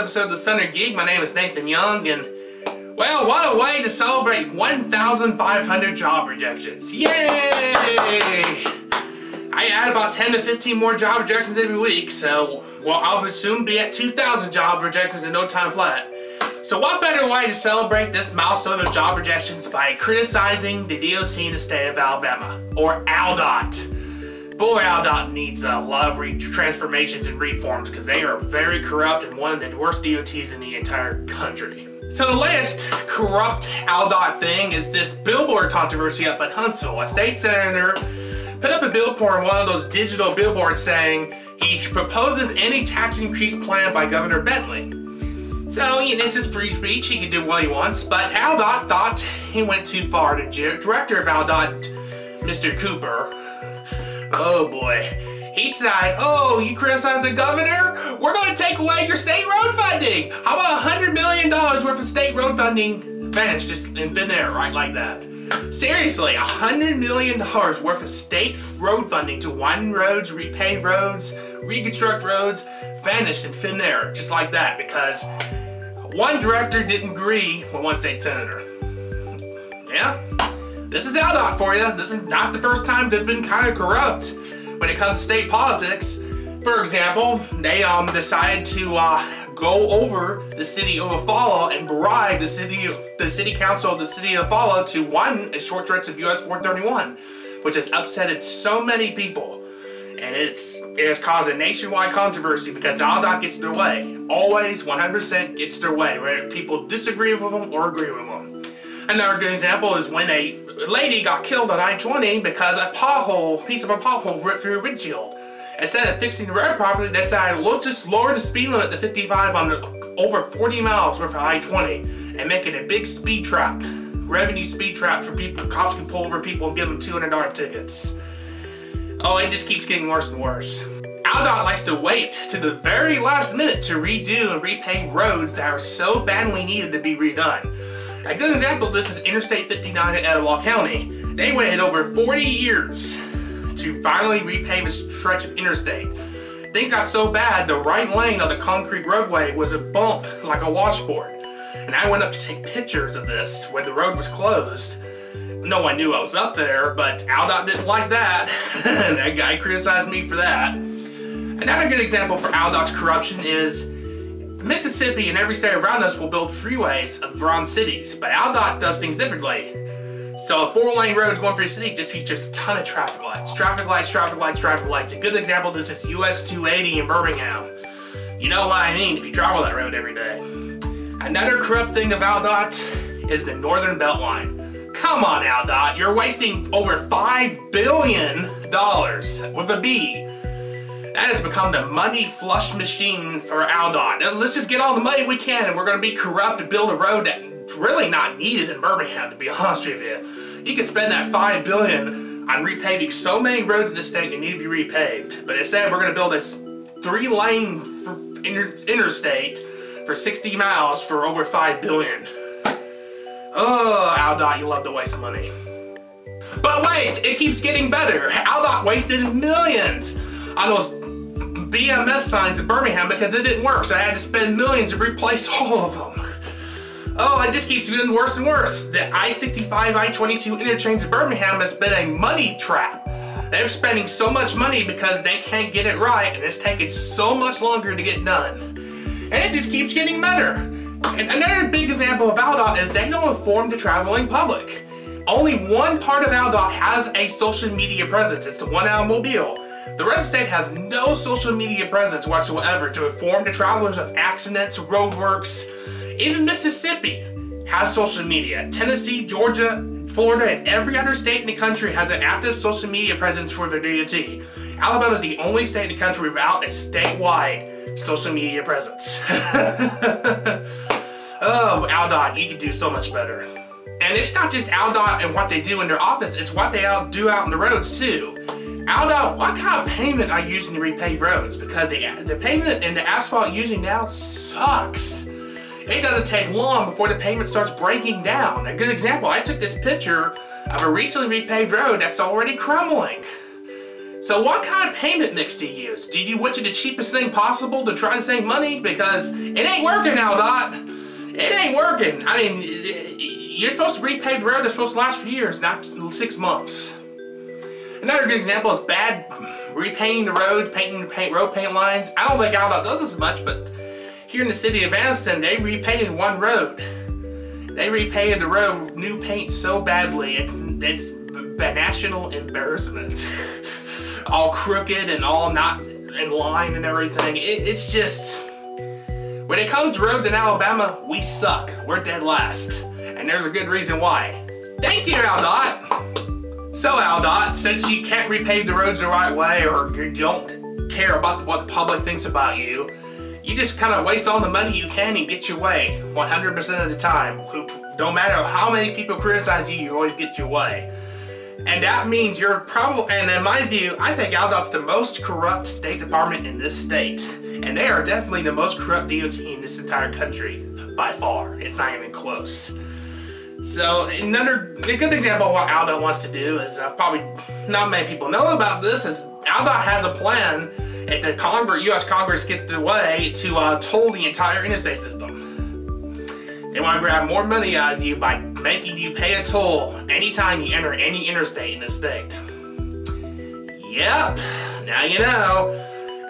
episode of the Center Geek. My name is Nathan Young, and well, what a way to celebrate 1,500 job rejections. Yay! I add about 10 to 15 more job rejections every week, so well, I'll soon be at 2,000 job rejections in no time flat. So what better way to celebrate this milestone of job rejections by criticizing the DOT in the state of Alabama, or ALDOT. Boy, ALDOT needs a lot of transformations and reforms because they are very corrupt and one of the worst DOTs in the entire country. So the latest corrupt ALDOT thing is this billboard controversy up in Huntsville. A state senator put up a billboard on one of those digital billboards saying he proposes any tax increase plan by Governor Bentley. So, this is free speech, he can do what he wants, but ALDOT thought he went too far. The director of ALDOT, Mr. Cooper, oh boy, he said, oh, you criticize the governor? We're going to take away your state road funding! How about $100 million worth of state road funding vanished just in thin air, right like that? Seriously, $100 million worth of state road funding to widen roads, repave roads, reconstruct roads, vanished in thin air, just like that, because one director didn't agree with one state senator. Yeah, this is ALDOT for you. This is not the first time they've been kind of corrupt when it comes to state politics. For example, they decided to go over the city of Eufaula and bribe the city council of the city of Eufaula to widen a short stretch of US 431, which has upsetted so many people. And it has caused a nationwide controversy because ALDOT gets their way. Always 100% gets their way, whether people disagree with them or agree with them. Another good example is when a lady got killed on I-20 because a piece of a pothole ripped through her windshield. Instead of fixing the road properly, they decided, let's just lower the speed limit to 55 on over 40 miles worth of I-20 and make it a big speed trap, revenue speed trap for people. Cops can pull over people and give them $200 tickets. Oh, it just keeps getting worse and worse. ALDOT likes to wait to the very last minute to redo and repave roads that are so badly needed to be redone. A good example of this is Interstate 59 in Etowah County. They waited over 40 years to finally repave a stretch of interstate. Things got so bad, the right lane of the concrete roadway was a bump like a washboard. And I went up to take pictures of this where the road was closed. No one knew I was up there, but ALDOT didn't like that. And that guy criticized me for that. Another good example for ALDOT's corruption is Mississippi and every state around us will build freeways around cities, but ALDOT does things differently. So a 4-lane road going through the city just features a ton of traffic lights. Traffic lights, traffic lights, traffic lights. A good example of this is US 280 in Birmingham. You know what I mean if you travel that road every day. Another corrupt thing of ALDOT is the Northern Beltline. Come on, ALDOT, you're wasting over $5 billion with a B. That has become the money flush machine for ALDOT. Let's just get all the money we can and we're going to be corrupt and build a road that's really not needed in Birmingham, to be honest with you. You could spend that $5 billion on repaving so many roads in the state that need to be repaved. But instead, we're going to build this 3-lane interstate for 60 miles for over $5 billion. Oh, ALDOT, you love to waste money. But wait, it keeps getting better. ALDOT wasted millions on those BMS signs in Birmingham because it didn't work, so I had to spend millions to replace all of them. Oh, it just keeps getting worse and worse. The I-65, I-22 interchange in Birmingham has been a money trap. They're spending so much money because they can't get it right, and it's taking so much longer to get done. And it just keeps getting better. And another big example of ALDOT is they don't inform the traveling public. Only one part of ALDOT has a social media presence. It's the one automobile. The rest of the state has no social media presence whatsoever to inform the travelers of accidents, roadworks. Even Mississippi has social media. Tennessee, Georgia, Florida, and every other state in the country has an active social media presence for their DOT. Alabama is the only state in the country without a statewide social media presence. Oh, ALDOT, you can do so much better. And it's not just ALDOT and what they do in their office, it's what they do out on the roads too. ALDOT, what kind of pavement are you using to repave roads? Because the pavement and the asphalt using now sucks. It doesn't take long before the pavement starts breaking down. A good example, I took this picture of a recently repaved road that's already crumbling. So what kind of payment mix do you use? Did you went to the cheapest thing possible to try to save money? Because it ain't working, ALDOT. It ain't working. I mean, you're supposed to repave the road that's supposed to last for years, not 6 months. Another good example is bad repainting the road, painting road paint lines. I don't think ALDOT does this much, but here in the city of Anniston, they repainted one road. They repainted the road new paint so badly, it's a national embarrassment. All crooked and all not in line and everything. It's just, when it comes to roads in Alabama, we suck. We're dead last. And there's a good reason why. Thank you, ALDOT. So ALDOT, since you can't repave the roads the right way, or you don't care about what the public thinks about you, you just kind of waste all the money you can and get your way 100% of the time. Don't matter how many people criticize you, you always get your way. And that means you're probably, and in my view, I think ALDOT's the most corrupt state department in this state. And they are definitely the most corrupt DOT in this entire country, by far. It's not even close. So, a good example of what ALDOT wants to do is, probably not many people know about this, is ALDOT has a plan if the U.S. Congress gets their way to toll the entire interstate system. They want to grab more money out of you by making you pay a toll anytime you enter any interstate in the state. Yep, now you know.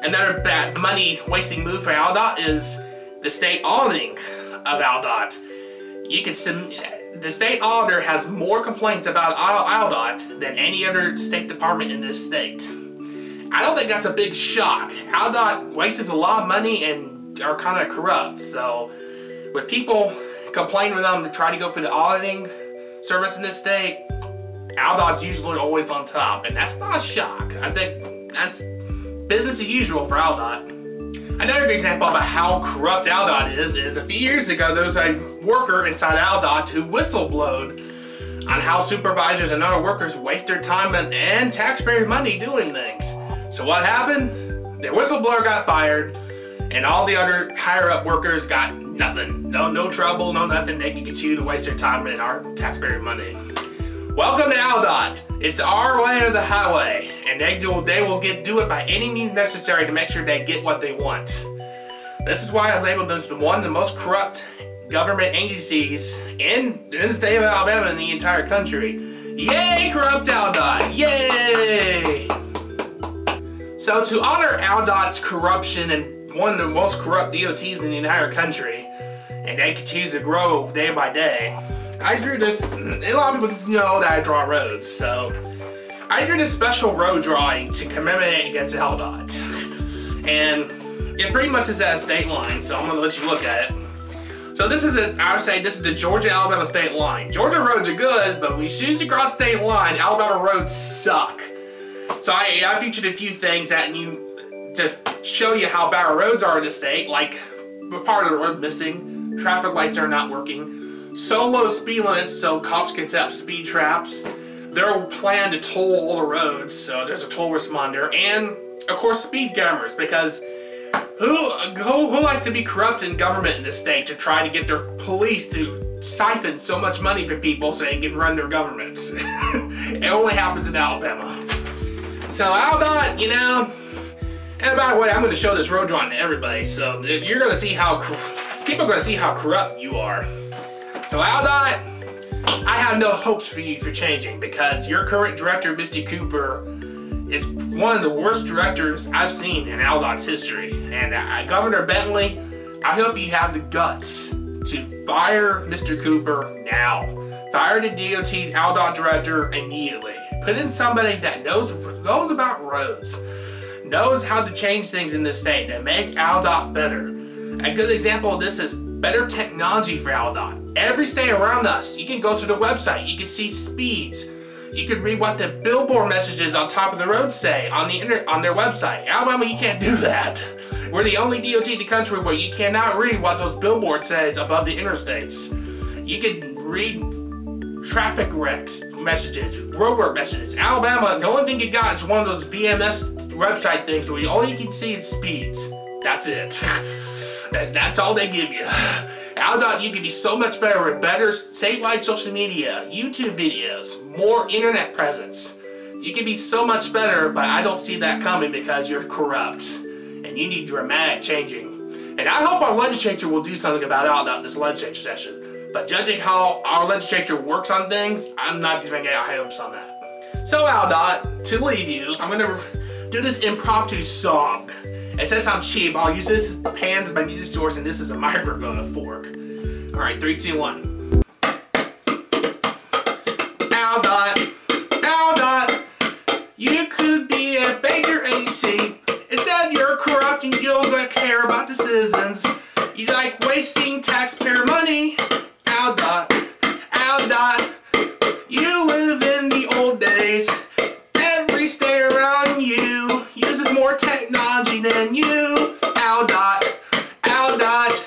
Another bad money-wasting move for ALDOT is the state auditing of ALDOT. The state auditor has more complaints about ALDOT than any other state department in this state. I don't think that's a big shock. ALDOT wastes a lot of money and are kind of corrupt, so with people complaining with them to try to go for the auditing service in this state, ALDOT's usually always on top, and that's not a shock. I think that's business as usual for ALDOT. Another good example about how corrupt ALDOT is a few years ago there was a worker inside ALDOT who whistleblowed on how supervisors and other workers waste their time and taxpayer money doing things. So what happened? The whistleblower got fired, and all the other higher up workers got nothing. No trouble, no nothing. They can continue to waste their time and our taxpayer money. Welcome to ALDOT. It's our way or the highway, and they will do it by any means necessary to make sure they get what they want. This is why I labeled this one of the most corrupt government agencies in the state of Alabama and the entire country. Yay, corrupt ALDOT! Yay! So to honor ALDOT's corruption and one of the most corrupt DOTs in the entire country, and they continue to grow day by day, I drew this. A lot of people know that I draw roads, so I drew this special road drawing to commemorate against ALDOT. And it pretty much is at a state line, so I'm gonna let you look at it. So this is I would say this is the Georgia-Alabama state line. Georgia roads are good, but when you choose to cross state line, Alabama roads suck. So I featured a few things to show you how bad our roads are in the state, like part of the road missing, traffic lights are not working, so low speed limits so cops can set up speed traps. They're planned to toll all the roads, so there's a toll responder, and of course speed cameras, because who likes to be corrupt in government in this state to try to get their police to siphon so much money from people so they can run their governments? It only happens in Alabama. So ALDOT, you know, and by the way, I'm going to show this road drawing to everybody, so you're going to see how, people are going to see how corrupt you are. So ALDOT, I have no hopes for you for changing, because your current director, Mr. Cooper, is one of the worst directors I've seen in ALDOT's history. And Governor Bentley, I hope you have the guts to fire Mr. Cooper now. Fire the DOT ALDOT director immediately. Put in somebody that knows about roads, knows how to change things in this state and make ALDOT better. A good example of this is better technology for ALDOT. Every state around us, you can go to the website, you can see speeds, you can read what the billboard messages on top of the road say on their website. Alabama, you can't do that. We're the only DOT in the country where you cannot read what those billboards says above the interstates. You can read traffic wrecks messages, roadwork messages. Alabama, the only thing you got is one of those VMS website things where all you can see is speeds. That's it. That's all they give you. ALDOT, you can be so much better with better statewide social media, YouTube videos, more internet presence. You can be so much better, but I don't see that coming because you're corrupt. And you need dramatic changing. And I hope our legislature will do something about ALDOT in this legislature session. But judging how our legislature works on things, I'm not giving out hopes on that. So ALDOT, to leave you, I'm gonna do this impromptu song. And since I'm cheap, I'll use this as the pans of my music stores, and this is a microphone, a fork. All right, 3, 2, 1. ALDOT, ALDOT, you could be a baker and you see, instead you're corrupt and you don't care about the citizens. You like wasting taxpayer money. ALDOT, ALDOT, you live in the old days. Every state around you uses more technology than you. ALDOT, ALDOT,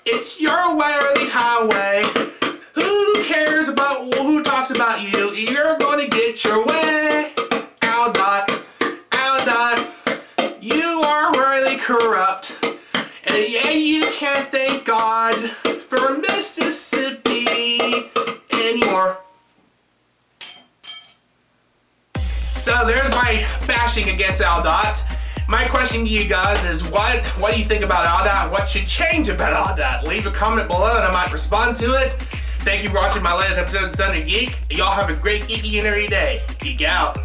it's your way or the highway. Who cares about who talks about you? You're gonna get your way. ALDOT, ALDOT, you are really corrupt. And yeah, you can't thank God for Mississippi anymore. So there's my bashing against ALDOT. My question to you guys is what do you think about ALDOT? What should change about ALDOT? Leave a comment below and I might respond to it. Thank you for watching my latest episode of Sunday Geek. Y'all have a great geeky and every day. Geek out.